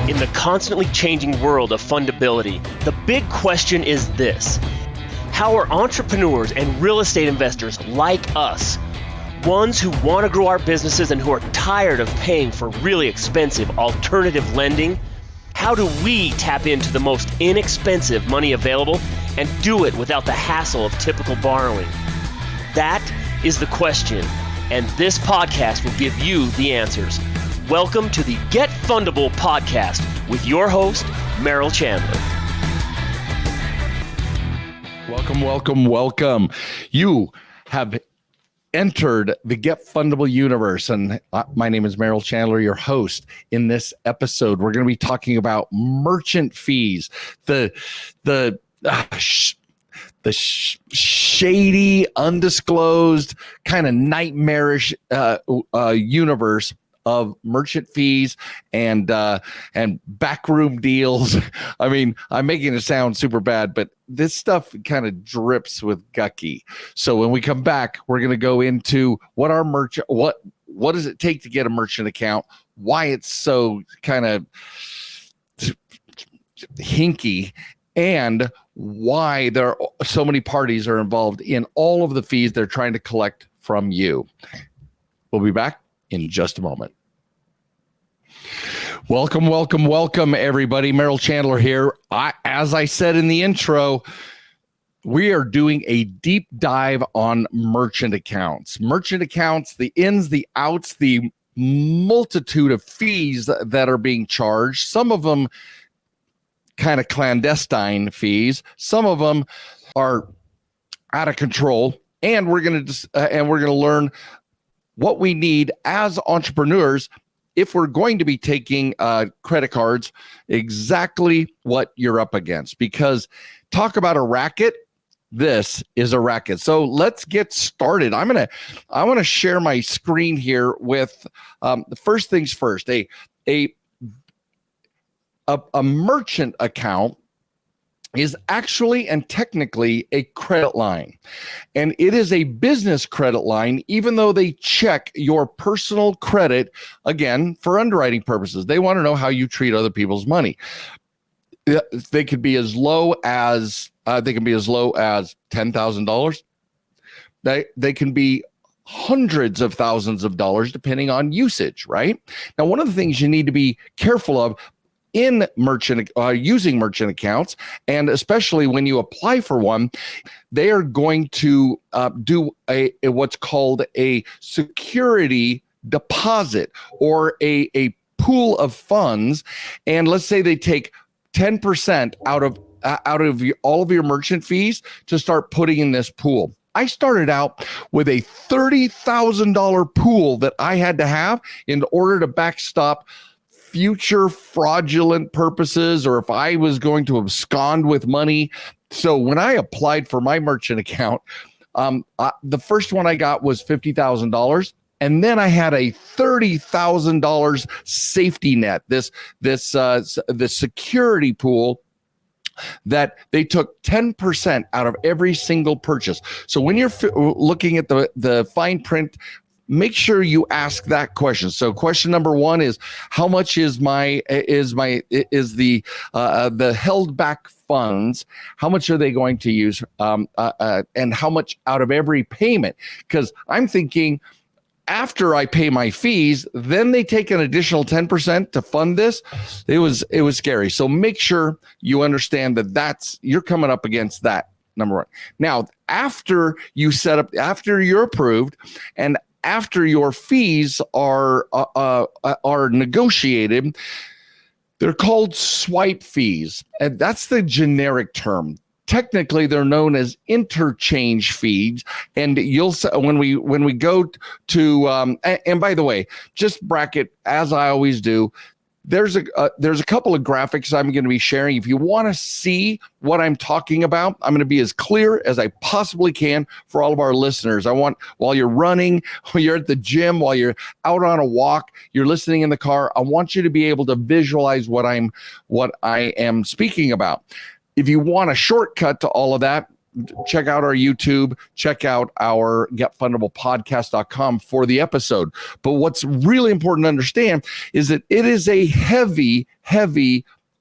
In the constantly changing world of fundability, the big question is this: how are entrepreneurs and real estate investors like us, ones who want to grow our businesses and who are tired of paying for really expensive alternative lending, how do we tap into the most inexpensive money available and do it without the hassle of typical borrowing? That is the question, and this podcast will give you the answers. Welcome to the Get Fundable podcast with your host, Merrill Chandler. Welcome. You have entered the Get Fundable universe, and my name is Merrill Chandler, your host. In this episode, we're going to be talking about merchant fees, the shady, undisclosed, kind of nightmarish universe of merchant fees and backroom deals. I mean, I'm making it sound super bad, but this stuff kind of drips with gucky. So when we come back, we're going to go into what does it take to get a merchant account, why it's so kind of hinky, and why there are so many parties are involved in all of the fees they're trying to collect from you. We'll be back in just a moment. Welcome, everybody. Merrill Chandler here. As I said in the intro, we are doing a deep dive on merchant accounts. Merchant accounts, the ins, the outs, the multitude of fees that are being charged. Some of them kind of clandestine fees. Some of them are out of control. And we're going to learn what we need as entrepreneurs if we're going to be taking credit cards, exactly what you're up against. Because talk about a racket, this is a racket. So let's get started. I want to share my screen here with the first things first. A merchant account is actually and technically a credit line. And it is a business credit line, even though they check your personal credit, again, for underwriting purposes. They want to know how you treat other people's money. They could be as low as $10,000. They can be hundreds of thousands of dollars depending on usage, right? Now, one of the things you need to be careful of in using merchant accounts, and especially when you apply for one, they are going to do what's called a security deposit or a pool of funds. And let's say they take 10% out of all of your merchant fees to start putting in this pool. I started out with a $30,000 pool that I had to have in order to backstop future fraudulent purposes, or if I was going to abscond with money. So when I applied for my merchant account, the first one I got was $50,000. And then I had a $30,000 safety net, this security pool that they took 10% out of every single purchase. So when you're looking at the fine print, make sure you ask that question. So question number one is, how much is the held back funds? How much are they going to use? And how much out of every payment? Because I'm thinking after I pay my fees, then they take an additional 10% to fund this. It was scary. So make sure you understand that you're coming up against that. Number one. Now, after you're approved and after your fees are negotiated, they're called swipe fees, and that's the generic term. Technically, they're known as interchange fees, and when we go to and by the way, just bracket as I always do. There's a couple of graphics I'm going to be sharing. If you want to see what I'm talking about, I'm going to be as clear as I possibly can for all of our listeners. I want, while you're running, while you're at the gym, while you're out on a walk, you're listening in the car, I want you to be able to visualize what I am speaking about. If you want a shortcut to all of that, check out our YouTube, check out our getfundablepodcast.com for the episode. But what's really important to understand is that it is a heavy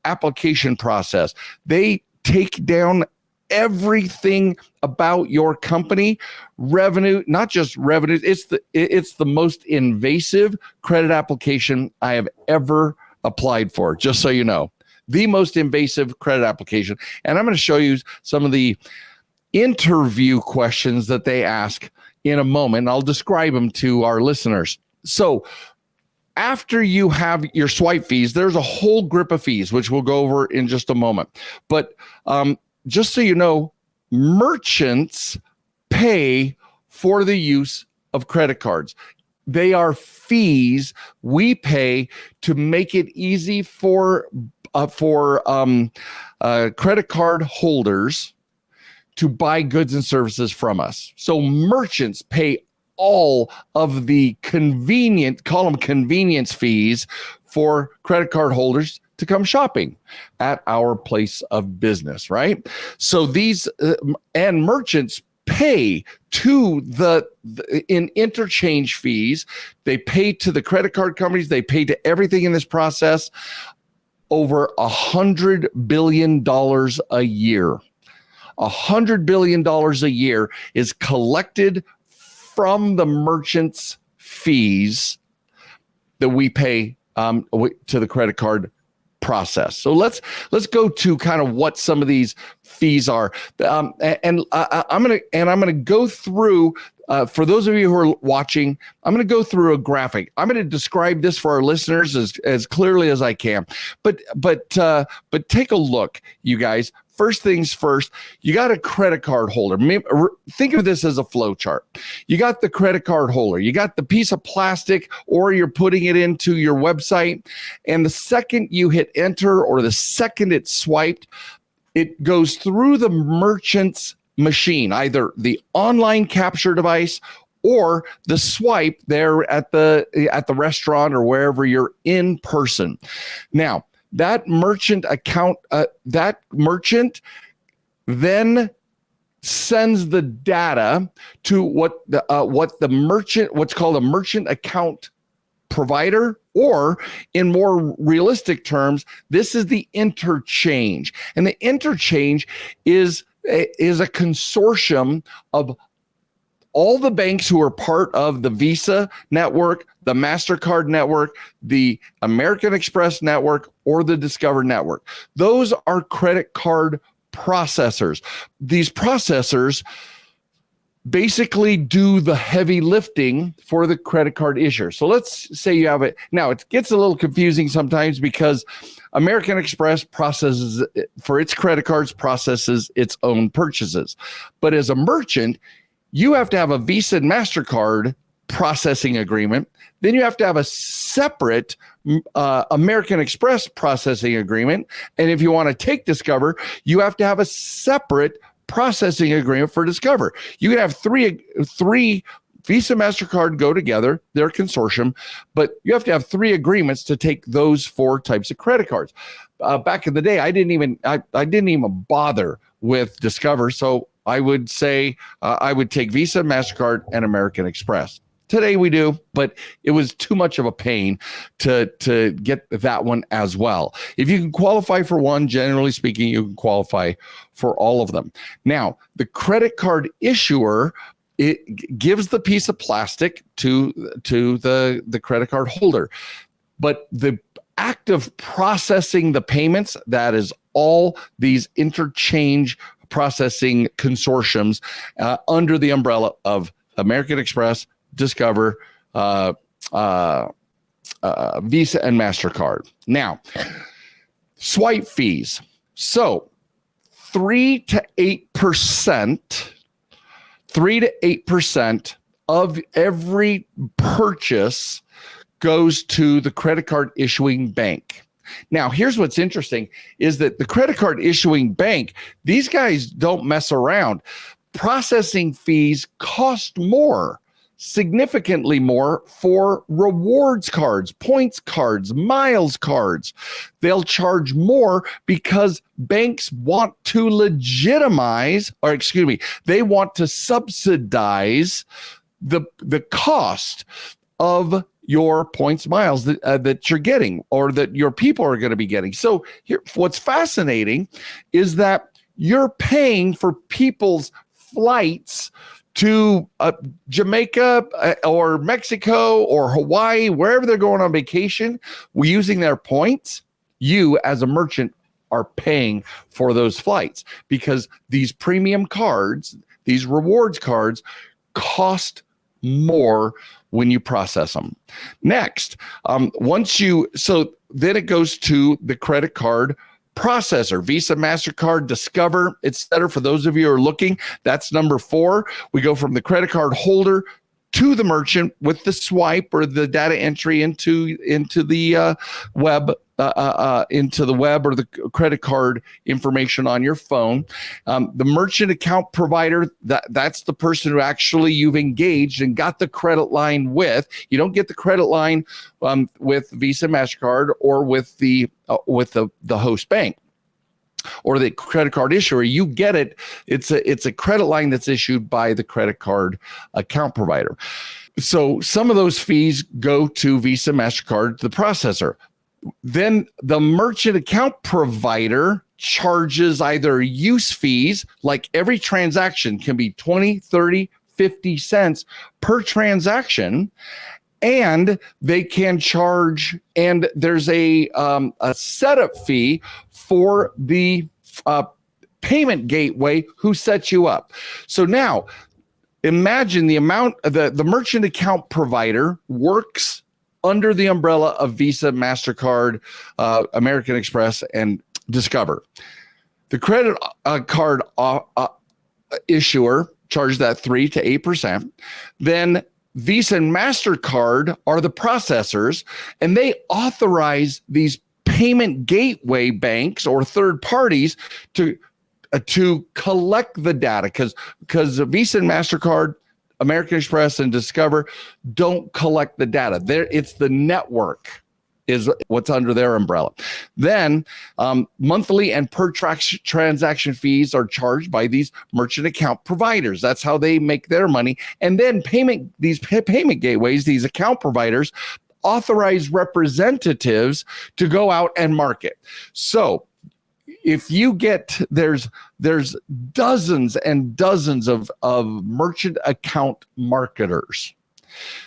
application process. They take down everything about your company, revenue, not just revenue. It's the most invasive credit application I have ever applied for, just so you know. The most invasive credit application. And I'm going to show you some of the interview questions that they ask in a moment. I'll describe them to our listeners. So after you have your swipe fees, there's a whole grip of fees, which we'll go over in just a moment. But just so you know, merchants pay for the use of credit cards. They are fees we pay to make it easy for credit card holders to buy goods and services from us. So merchants pay all of the convenience fees for credit card holders to come shopping at our place of business, right? So these and merchants pay to in interchange fees. They pay to the credit card companies. They pay to everything in this process. Over $100 billion a year. $100 billion a year is collected from the merchants' fees that we pay to the credit card process. So let's go to kind of what some of these fees are, and I'm gonna go through. For those of you who are watching, I'm going to go through a graphic. I'm going to describe this for our listeners as clearly as I can. But take a look, you guys. First things first, you got a credit card holder. Think of this as a flow chart. You got the credit card holder. You got the piece of plastic, or you're putting it into your website. And the second you hit enter, or the second it's swiped, it goes through the merchant's machine, either the online capture device or the swipe there at the restaurant or wherever you're in person. Now, that merchant then sends the data to what's called a merchant account provider, or in more realistic terms, this is the interchange. And the interchange is a consortium of all the banks who are part of the Visa network, the MasterCard network, the American Express network, or the Discover network. Those are credit card processors. These processors basically do the heavy lifting for the credit card issuer. So let's say you have it. Now, it gets a little confusing sometimes because American Express processes for its credit cards, processes its own purchases. But as a merchant, you have to have a Visa and MasterCard processing agreement. Then you have to have a separate American Express processing agreement. And if you want to take Discover, you have to have a separate processing agreement for Discover. You can have three Visa, MasterCard go together, they're a consortium, but you have to have 3 agreements to take those 4 types of credit cards. Back in the day, I didn't even bother with Discover, so I would say I would take Visa, MasterCard, and American Express. Today we do, but it was too much of a pain to get that one as well. If you can qualify for one, generally speaking, you can qualify for all of them. Now, the credit card issuer, it gives the piece of plastic to the credit card holder, but the act of processing the payments, that is all these interchange processing consortiums under the umbrella of American Express, Discover, Visa, and MasterCard. Now, swipe fees. So 3 to 8% of every purchase goes to the credit card issuing bank. Now, here's what's interesting is that the credit card issuing bank, these guys don't mess around. Processing fees cost more significantly more for rewards cards, points cards, miles cards. They'll charge more because banks want to they want to subsidize the cost of your points miles that you're getting, or that your people are going to be getting. So here, what's fascinating is that you're paying for people's flights to Jamaica or Mexico or Hawaii, wherever they're going on vacation, using their points. You as a merchant are paying for those flights because these premium cards, these rewards cards, cost more when you process them. Next, then it goes to the credit card processor, Visa, MasterCard, Discover, etc. For those of you who are looking, that's number 4. We go from the credit card holder to the merchant with the swipe or the data entry into the web or the credit card information on your phone. The merchant account provider, that's the person who actually you've engaged and got the credit line with. You don't get the credit line with Visa, MasterCard, or with the host bank or the credit card issuer. You get it. It's a credit line that's issued by the credit card account provider. So some of those fees go to Visa, MasterCard, the processor. Then the merchant account provider charges either use fees, like every transaction can be 20, 30, 50 cents per transaction. And they can charge, and there's a setup fee for the payment gateway who sets you up. So now imagine the amount the merchant account provider works under the umbrella of Visa, MasterCard, American Express, and Discover. The credit card issuer charges that 3 to 8%. Then Visa and MasterCard are the processors, and they authorize these payment gateway banks or third parties to collect the data, because Visa and MasterCard, American Express, and Discover don't collect the data. It's the network is what's under their umbrella. Then monthly and per transaction fees are charged by these merchant account providers. That's how they make their money. And then these payment gateways, these account providers, authorize representatives to go out and market. So if you get, there's dozens and dozens of merchant account marketers.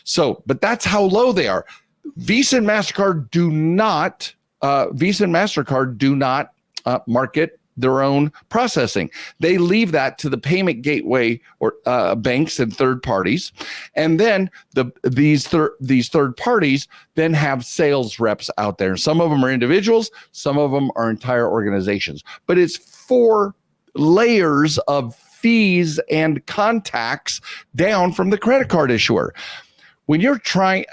So, but that's how low they are. Visa and MasterCard do not market their own processing. They leave that to the payment gateway or banks and third parties, and then these third parties then have sales reps out there. Some of them are individuals, some of them are entire organizations. But it's 4 layers of fees and contacts down from the credit card issuer. When you're trying,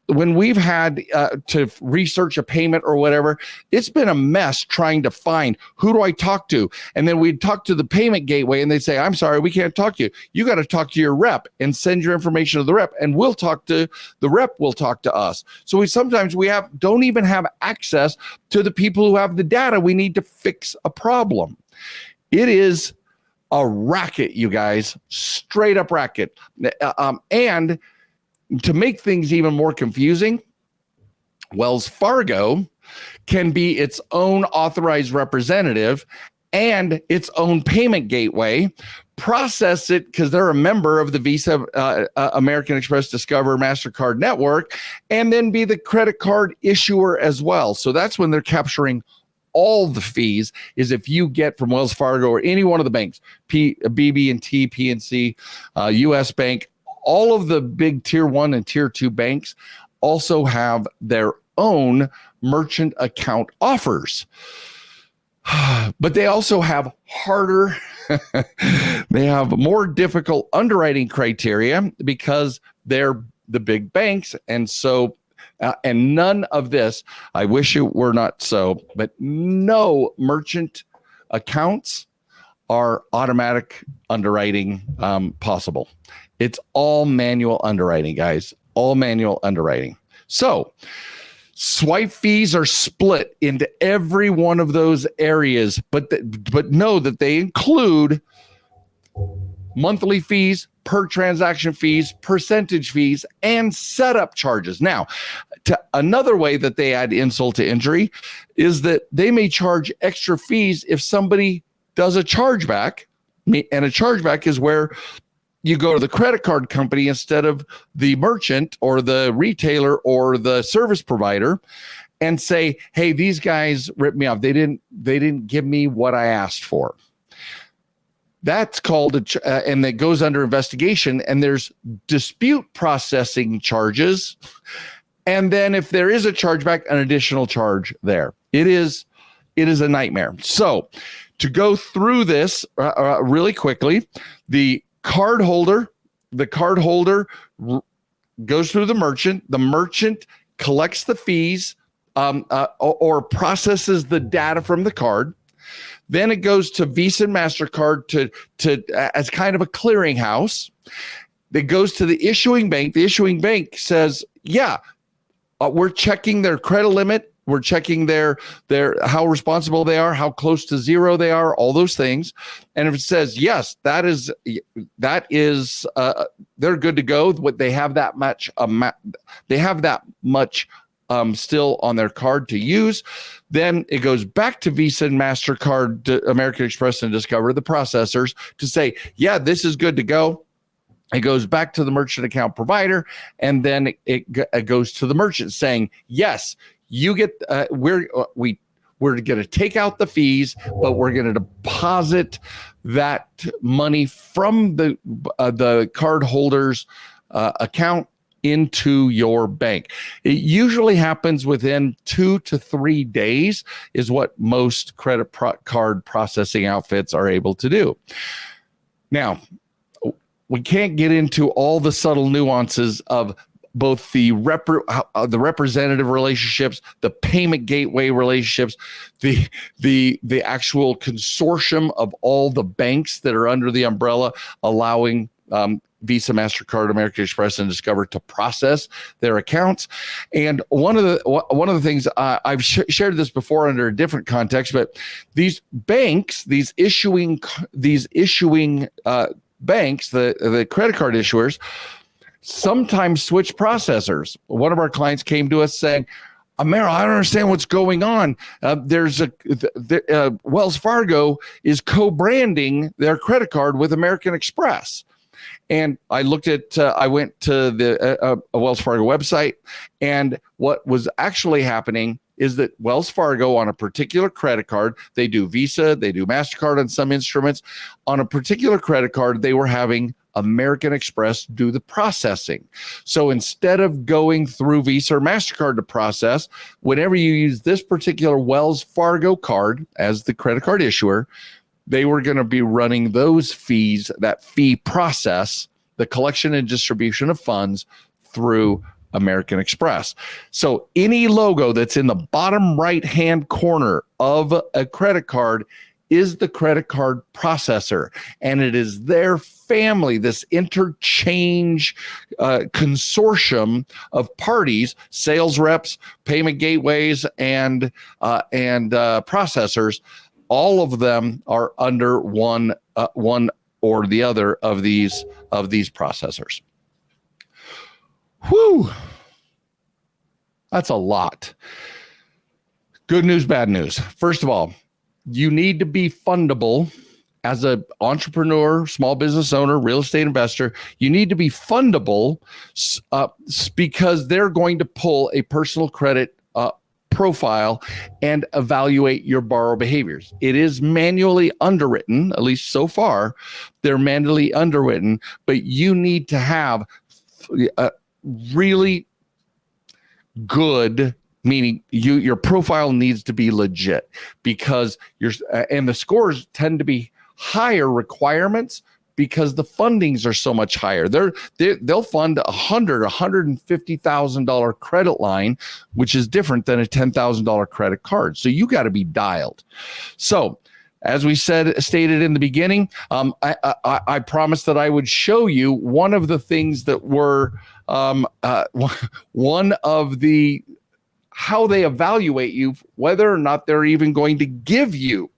when we've had to research a payment or whatever, it's been a mess trying to find who do I talk to. And then we'd talk to the payment gateway and they'd say, I'm sorry, we can't talk to you. You got to talk to your rep and send your information to the rep, and we'll talk to the rep, will talk to us. So we sometimes don't even have access to the people who have the data we need to fix a problem. It is a racket, you guys, straight up racket. And to make things even more confusing, Wells Fargo can be its own authorized representative and its own payment gateway, process it because they're a member of the Visa, American Express, Discover, MasterCard network, and then be the credit card issuer as well. So that's when they're capturing all the fees, is if you get from Wells Fargo or any one of the banks, BB&T, PNC, US Bank, all of the big tier 1 and tier 2 banks also have their own merchant account offers. But they also have they have more difficult underwriting criteria because they're the big banks. And so, and none of this, I wish it were not so, but no merchant accounts are automatic underwriting possible. It's all manual underwriting, guys. All manual underwriting. So swipe fees are split into every one of those areas, but know that they include monthly fees, per transaction fees, percentage fees, and setup charges. Now, another way that they add insult to injury is that they may charge extra fees if somebody does a chargeback, and a chargeback is where you go to the credit card company instead of the merchant or the retailer or the service provider and say, hey, these guys ripped me off. They didn't give me what I asked for. That's called, and that goes under investigation, and there's dispute processing charges. And then if there is a chargeback, an additional charge there. It is a nightmare. So to go through this really quickly, the cardholder goes through the merchant collects the fees or processes the data from the card. Then it goes to Visa and MasterCard to as kind of a clearinghouse. It goes to the issuing bank. The issuing bank says, yeah, we're checking their credit limit. We're checking their how responsible they are, how close to zero they are, all those things. And if it says yes, that is they're good to go. What they have that much still on their card to use. Then it goes back to Visa and MasterCard, American Express and Discover, the processors, to say, yeah, this is good to go. It goes back to the merchant account provider, and then it goes to the merchant saying, yes, you get, we're going to take out the fees, but we're going to deposit that money from the cardholder's account into your bank. It usually happens within 2 to 3 days is what most credit card processing outfits are able to do. Now, we can't get into all the subtle nuances of both the representative relationships, the payment gateway relationships, the actual consortium of all the banks that are under the umbrella, allowing Visa, MasterCard, American Express, and Discover to process their accounts. And one of the things I've shared this before under a different context, but these banks, these issuing banks, the credit card issuers, sometimes switch processors. One of our clients came to us saying, Meryl, I don't understand what's going on. Wells Fargo is co-branding their credit card with American Express. And I went to the Wells Fargo website, and what was actually happening is that Wells Fargo, on a particular credit card, they do Visa, they do MasterCard on some instruments. On a particular credit card, they were having American Express do the processing. So instead of going through Visa or MasterCard to process, whenever you use this particular Wells Fargo card as the credit card issuer, they were going to be running those fees, that fee process, the collection and distribution of funds through American Express. So any logo that's in the bottom right-hand corner of a credit card is the credit card processor, and it is their family, this interchange consortium of parties, sales reps, payment gateways, and processors. All of them are under one or the other of these processors. Whew. That's a lot. Good news, bad news. First of all, you need to be fundable as an entrepreneur, small business owner, real estate investor. You need to be fundable because they're going to pull a personal credit profile and evaluate your borrower behaviors. It is manually underwritten, at least so far. They're manually underwritten, but you need to have a really good, meaning your profile needs to be legit, because and the scores tend to be higher requirements because the fundings are so much higher. They'll fund $150,000 credit line, which is different than a $10,000 credit card. So you got to be dialed. So as we stated in the beginning, I promised that I would show you one of the things that were one of the how they evaluate you, whether or not they're even going to give you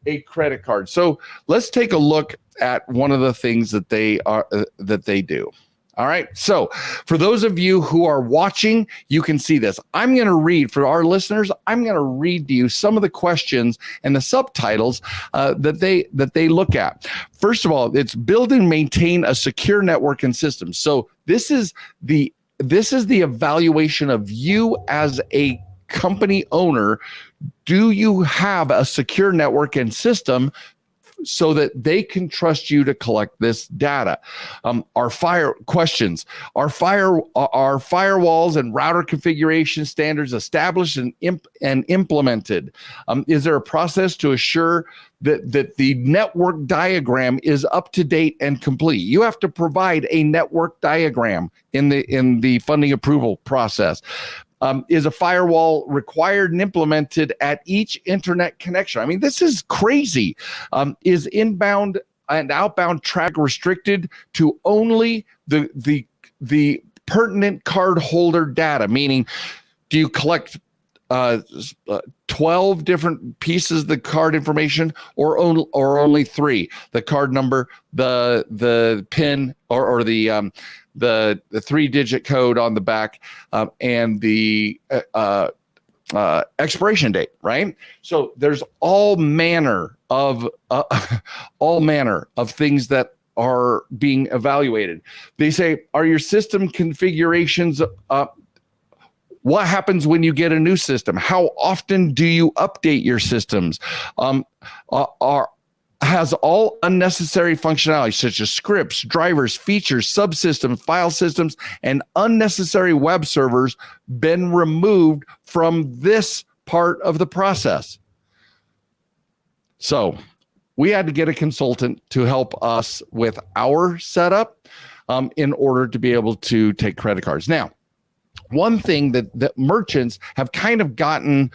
a credit card. So let's take a look at one of the things that they do. All right. So for those of you who are watching, you can see this. I'm going to read for our listeners. I'm going to read to you some of the questions and the subtitles that they look at. First of all, it's build and maintain a secure network and system. So this is the evaluation of you as a company owner. Do you have a secure network and system so that they can trust you to collect this data? Our firewalls and router configuration standards established and implemented? Is there a process to assure that the network diagram is up to date and complete? You have to provide a network diagram in the funding approval process. Is a firewall required and implemented at each internet connection? I mean, this is crazy. Is inbound and outbound traffic restricted to only the pertinent cardholder data? Meaning, do you collect 12 different pieces of the card information, or only 3? The card number, the PIN, or the 3-digit code on the back, and the expiration date, right? So there's all manner of things that are being evaluated. They say, are your system configurations what happens when you get a new system? How often do you update your systems? Has all unnecessary functionality such as scripts, drivers, features, subsystems, file systems, and unnecessary web servers been removed from this part of the process? So we had to get a consultant to help us with our setup in order to be able to take credit cards. Now, one thing that merchants have kind of gotten,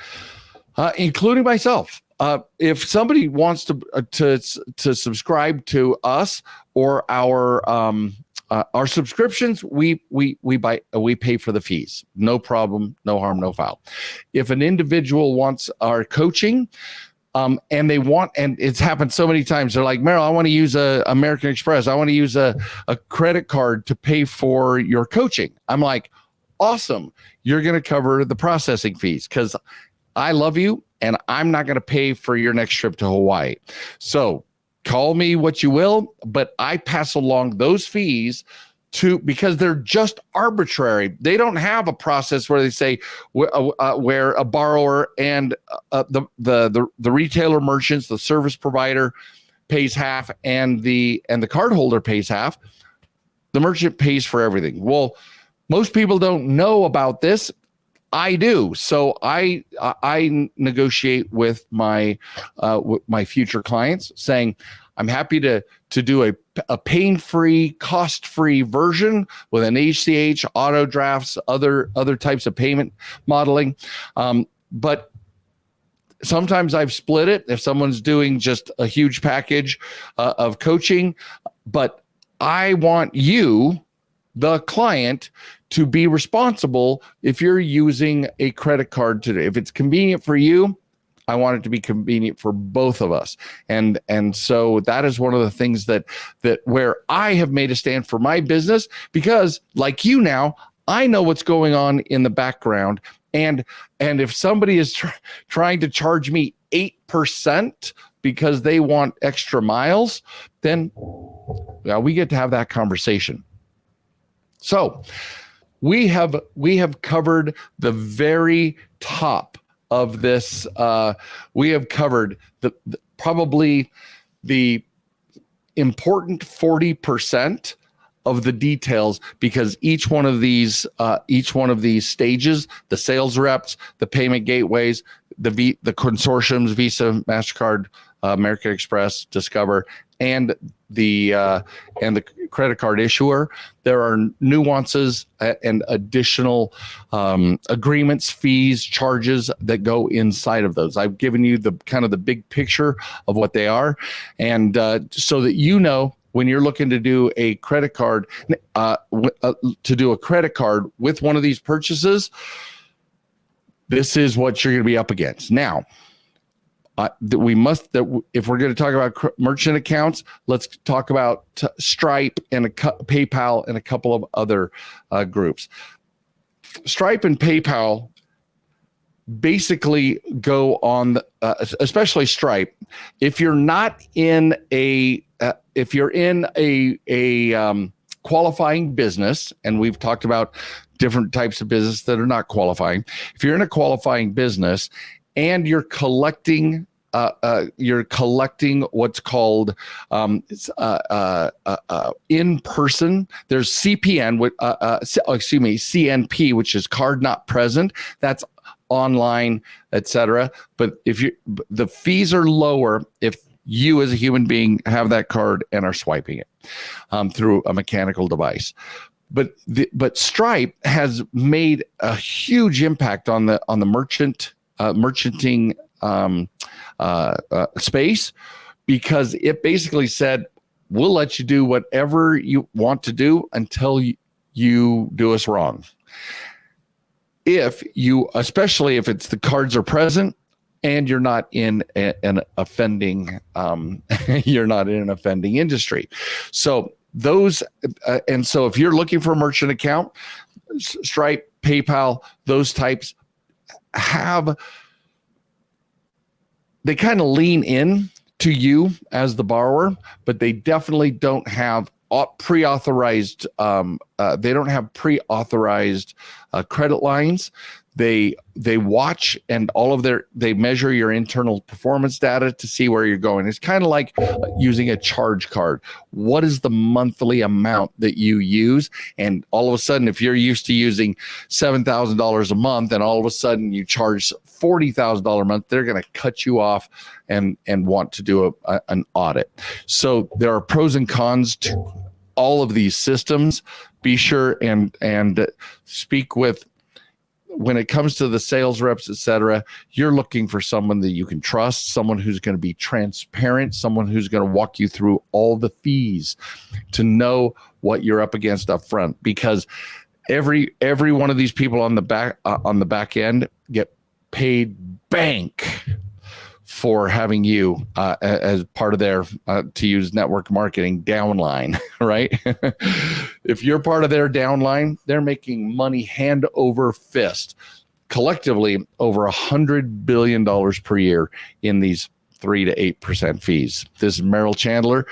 including myself, if somebody wants to subscribe to us or our subscriptions, we pay for the fees. No problem, no harm, no foul. If an individual wants our coaching, and it's happened so many times, they're like, Meryl, I want to use American Express. I want to use a credit card to pay for your coaching. I'm like, awesome. You're going to cover the processing fees because I love you and I'm not going to pay for your next trip to Hawaii. So call me what you will, but I pass along those fees because they're just arbitrary. They don't have a process where they say where a borrower and the retailer merchants, the service provider pays half and the cardholder pays half. The merchant pays for everything. Well, most people don't know about this. I do. So I negotiate with my future clients saying, I'm happy to do a pain-free, cost-free version with an ACH, auto drafts, other types of payment modeling. But sometimes I've split it if someone's doing just a huge package of coaching. But I want you, the client, to be responsible if you're using a credit card today. If it's convenient for you, I want it to be convenient for both of us. And so that is one of the things that where I have made a stand for my business, because like you now, I know what's going on in the background. And if somebody is trying to charge me 8% because they want extra miles, then we get to have that conversation. So we have covered the very top of this. We have covered probably the important 40% of the details, because each one of these stages, the sales reps, the payment gateways, the consortiums, Visa, MasterCard, American Express, Discover, and the credit card issuer, there are nuances and additional agreements, fees, charges that go inside of those. I've given you the kind of the big picture of what they are, and so that you know when you're looking to do a credit card, with one of these purchases, this is what you're going to be up against. Now, if we're going to talk about merchant accounts, let's talk about Stripe and PayPal and a couple of other groups. Stripe and PayPal basically go on, especially Stripe. If you're not in if you're in a qualifying business, and we've talked about different types of business that are not qualifying. If you're in a qualifying business and you're collecting what's called in person. There's CNP, which is card not present. That's online, etc. But the fees are lower if you as a human being have that card and are swiping it through a mechanical device. But Stripe has made a huge impact on the merchanting space, because it basically said, we'll let you do whatever you until you do us wrong. Especially if it's the cards are present and you're not in an offending industry. So those, and so if you're looking for a merchant account, Stripe, PayPal, those types they kind of lean in to you as the borrower, but they definitely don't have pre-authorized. They don't have pre-authorized credit lines. They watch and they measure your internal performance data to see where you're going. It's kind of like using a charge card. What is the monthly amount that you use? And all of a sudden, if you're used to using $7,000 a month, and all of a sudden you charge $40,000 a month, they're going to cut you off and want to do an audit. So there are pros and cons to all of these systems. Be sure and speak with. When it comes to the sales reps, et cetera, you're looking for someone that you can trust, someone who's going to be transparent, someone who's going to walk you through all the fees to know what you're up against up front, because every one of these people on the back end get paid bank for having you as part of their, to use network marketing, downline, right? If you're part of their downline, they're making money hand over fist, collectively over $100 billion per year in these 3 to 8% fees. This is Merrill Chandler.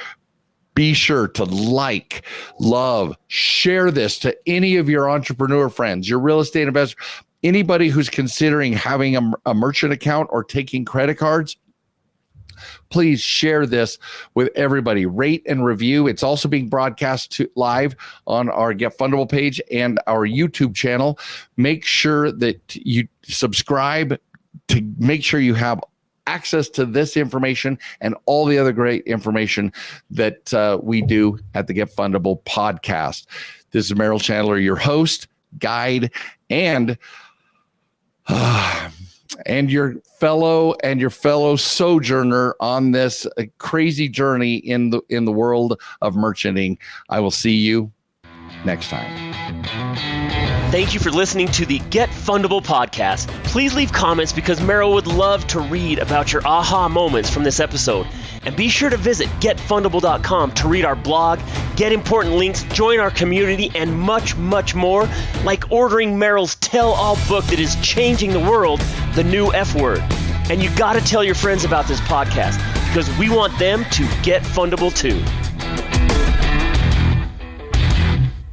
Be sure to like, love, share this to any of your entrepreneur friends, your real estate investor, anybody who's considering having a merchant account or taking credit cards. Please share this with everybody. Rate and review. It's also being broadcast live on our Get Fundable page and our YouTube channel. Make sure that you subscribe to make sure you have access to this information and all the other great information that we do at the Get Fundable podcast. This is Merrill Chandler, your host, guide, and your fellow sojourner on this crazy journey in the world of merchanting. I will see you next time. Thank you for listening to the Get Fundable podcast. Please leave comments, because Merrill would love to read about your aha moments from this episode. And be sure to visit getfundable.com to read our blog, get important links, join our community, and much, much more, like ordering Merrill's tell-all book that is changing the world, The New F Word. And you got to tell your friends about this podcast, because we want them to get fundable too.